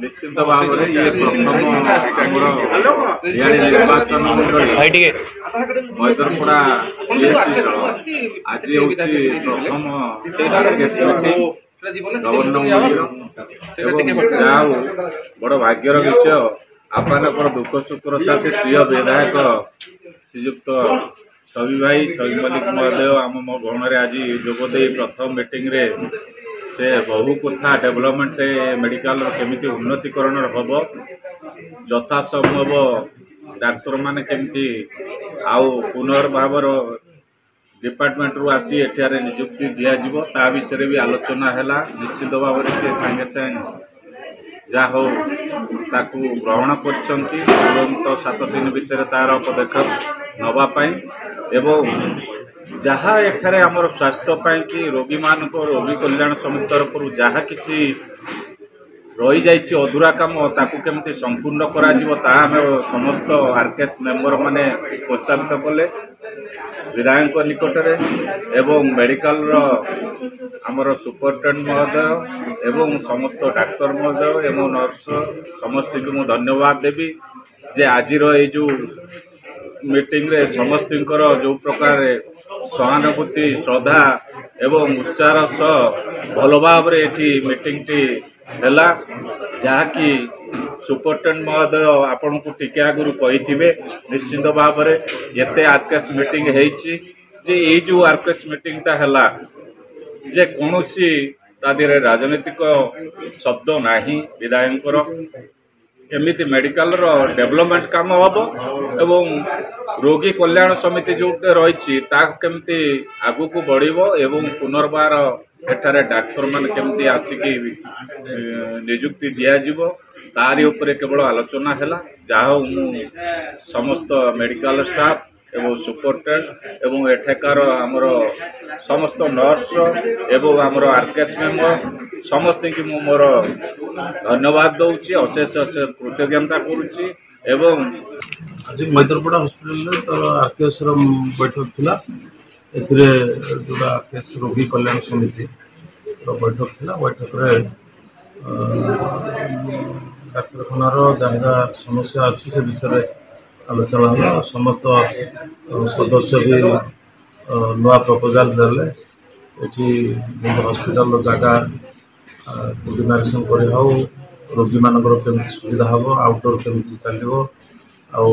निश्चित भाव में ये प्रथम निर्वाचन मंडली मैदरपड़ा सीएससी दल आज हूँ प्रथम बड़ भाग्यर विषय आपनकर दुख सुखर साथ प्रिय विधायक श्रीजुक्त छवि भाई छवि मल्लिक महोदय आम मो भवन आज जोगदे प्रथम मीटिंग रे से बहु कथा डेवलपमेंट मेडिकल केमिति उन्नतीकरण हम यथा संभव डाक्तर मान केमिति आउ पुनर्भावर डिपार्टमेंट रू आसी एठारे नियुक्ति दिज्व ता विषय भी आलोचना है। निश्चित भाव से सांगे सांगे जहा हो ताकू ग्रहण कर तुरंत 7 दिन भितर तार पदक्षेप नवापाई एवं जहाँ एठारे आमर स्वास्थ्य कि रोगी मान रोगी कल्याण समिति तरफ जहाँ किसी रही जाइए अधूरा काम ताकू केमती संपूर्ण करा समस्त आरकेएस मेंबर माने प्रस्तावित कले विधायक निकटरे एवं मेडिकल आमर सुपरिटेडेंट महोदय एवं समस्त डाक्तर महोदय एवं नर्स समस्त को धन्यवाद देवी जे आज जो मीटिंग रे समस्त जो प्रकार सहानुभूति श्रद्धा एवं उत्साह सह भल भाव मीटिंग टी हैला जहाँकि सुपरिटेडेंट महोदय आपण को टिके आगुरी कही निश्चित भाव में एते आरकेएस मीटिंग होइछि जे ये जो आरकेएस मीटिंग टा हैला जे कौनसी तादिरे राजनीतिक शब्द नाही विधायकर केमिति मेडिकल डेवलपमेंट काम हम एवं रोगी कल्याण समिति जो रही केमती आगू को बढ़िबो एवं पुनर्बार एठारे डाक्तर मान केमती आसिकी नियुक्ति दिज्व तारी उपरे केवल आलोचना है जहाँ मु समस्त मेडिकल स्टाफ एवं सुपरिटेडेंट एवं एठाकार आमर समस्त नर्स एवं आमर आरकेएस मेंबर समस्त की मु मोर धन्यवाद दौची अशेष अशेष कृतज्ञता करुच्ची एवं आज मैदरपड़ा हॉस्पिटल तर आरकेएस बैठक थिला एथिरे जोड़ा आरकेएस रोगी कल्याण समिति बैठक थिला बैठक रे डाक्तरखानार जहाँ समस्या अच्छी से विषय आलोचना होला समस्त सदस्य भी नुआ प्रपोजाल देले एठी हॉस्पिटल जगह कोऑर्डिनेशन करे हो रोगी मानकर केमती सुविधा हम आउटडोर केमती चलो आउ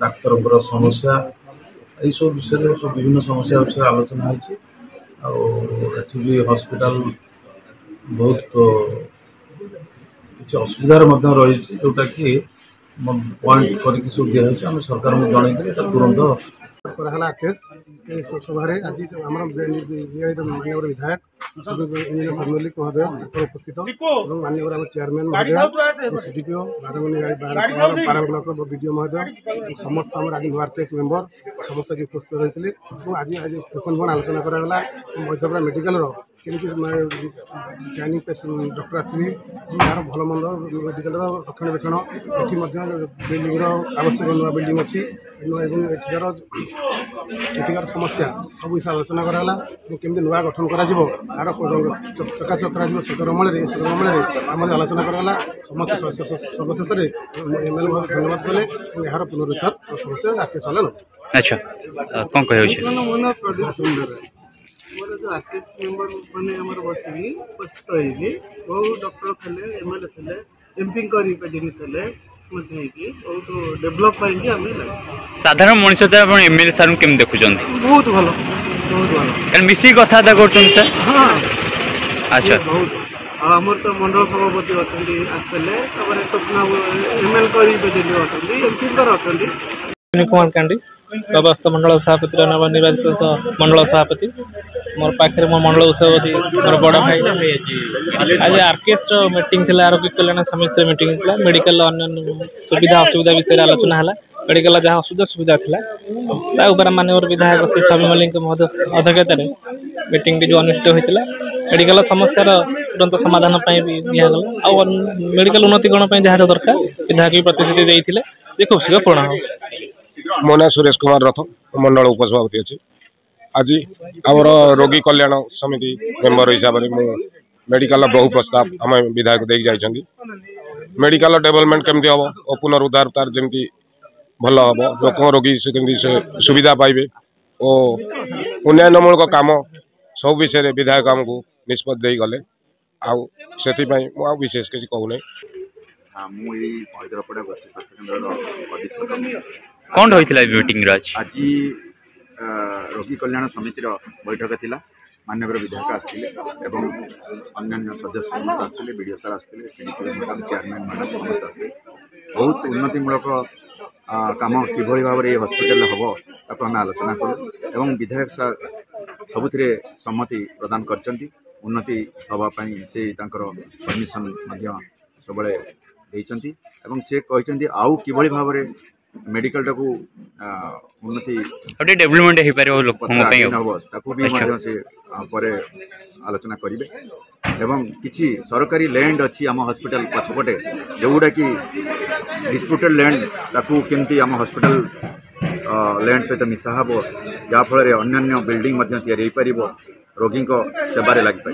डाक्तर समस्या यही सब विषय सब विभिन्न समस्या विषय आलोचना होती भी हॉस्पिटल बहुत किसी असुविधार रही जोटा कि पॉइंट करके सब दिखाई आम सरकार को जनई तुरंत सभा आज आम माननीय विधायक इंजीनियर मल्लिक महोदय उपस्थित और माननीय आम चेयरमैन महोदय सीडीपीओ पाराम ब्लॉक बीडीओ महोदय समस्त आम आज आरकेएस मेंबर समस्त उपस्थित रही आज आज टोकन आलोचना कराला मैदरपड़ा मेडिकल ट्रेनिंग डॉक्टर आसवे यार भल मंद मेडिकल रक्षणाबेक्षण ये बिल्डिंग आवश्यक नुआ बिल्डिंग अच्छी एठिकार समस्या सब विषय आलोचना कराला केमती नुआ गठन करा तार चकाचक कर सकरमल आम आलोचना कराला समस्त सर्वशेष एमएलए धन्यवाद कले यार पुनरुद्धार समस्त आरकेएस वाला। अच्छा कौन कह मन प्रदीप सुंदर मोर जो आरकेएस मेंबर मैंने आम उपस्थित होगी बहुत डॉक्टर थे एमएलए थे एमपी रिप्रेजेंटेटिव थे बहुत डेभलप आम साधारण मनुष्य एमएलए सार केम देखुं बहुत भल बहुत भल मिसी कथा कर हाँ अच्छा बहुत आमर तो मंडल सभापति अच्छा आसते टोकना एमएलए रिप्रेजेंटेटिव अच्छा एमपी अच्छा कुमार कांडी व्यवस्था मंडल सभापति नवनिर्वाचित मंडल सभापति मोर पाखे मो मंडल सभापति मोर बड़ भाई आज आरकेएस मीटिंग थी आरोग्य कल्याण समिति मीटिंग थी मेडिकल अन्य सुविधा असुविधा विषय आलोचना है मेडिकल जहाँ असुविधा सुविधा था माननीय विधायक श्री छवि मल्लिक महोदय अध्यक्षतार मीटिंग जो अनुष्ठित होता मेडिकल समस्यार तुरंत समाधान भी दिगला आ मेडिकल उन्नतीकरण जहाँ दरकार विधायक भी प्रतिश्रुति देते खूब शीघ्र पूर्ण हो। मो ना सुरेश कुमार रथ मंडल उपसभापति अच्छी आज आमर रोगी कल्याण समिति मेंबर हिसाब से मेडिकल बहु प्रस्ताव आम विधायक देख जाइछन्ति मेडिकल डेवलपमेंट केमती हम और पुनरुद्धार तार जमी भल हम लोक रोगी केमती सुविधा पाइबे और उन्नयनमूलक काम सब विषय विधायक आमको निष्पत्ति गले आउ से विशेष किसी कहूना हैदराबाद गोष्ठी स्वास्थ्य केन्द्र अधीक्षक कौन होता मीटिंग आज रोगी कल्याण समितिर बैठक थिला माननीय विधायक आसते एवं अन्य सदस्य समस्त आसते बीडीओ सार आसते मैडम चेयरमैन मैडम समस्त आसते बहुत उन्नतिमूलक काम किभली भाव में हॉस्पिटल हम ताको आम आलोचना करूँ एवं विधायक सार सबुथिरे सम्मति प्रदान करचंती उन्नति हवापाई से परमिशन सब देइचंती एवं से कहते आउ किभली भाव में मेडिकल टाकू उन्नति डेवलपमेंट हो पारे ताकू भी से पर आलोचना करेंगे एवं किसी सरकारी लैंड अच्छी आम हॉस्पिटल पछपटे जोगुड़ा कि डिस्प्यूटेड लैंड ताकू केमती आम हॉस्पिटल लैंड सहित मिसा हम जहाँफल अन्य बिल्डिंग तैयारी हो पार रोगी सेवार लगी पार।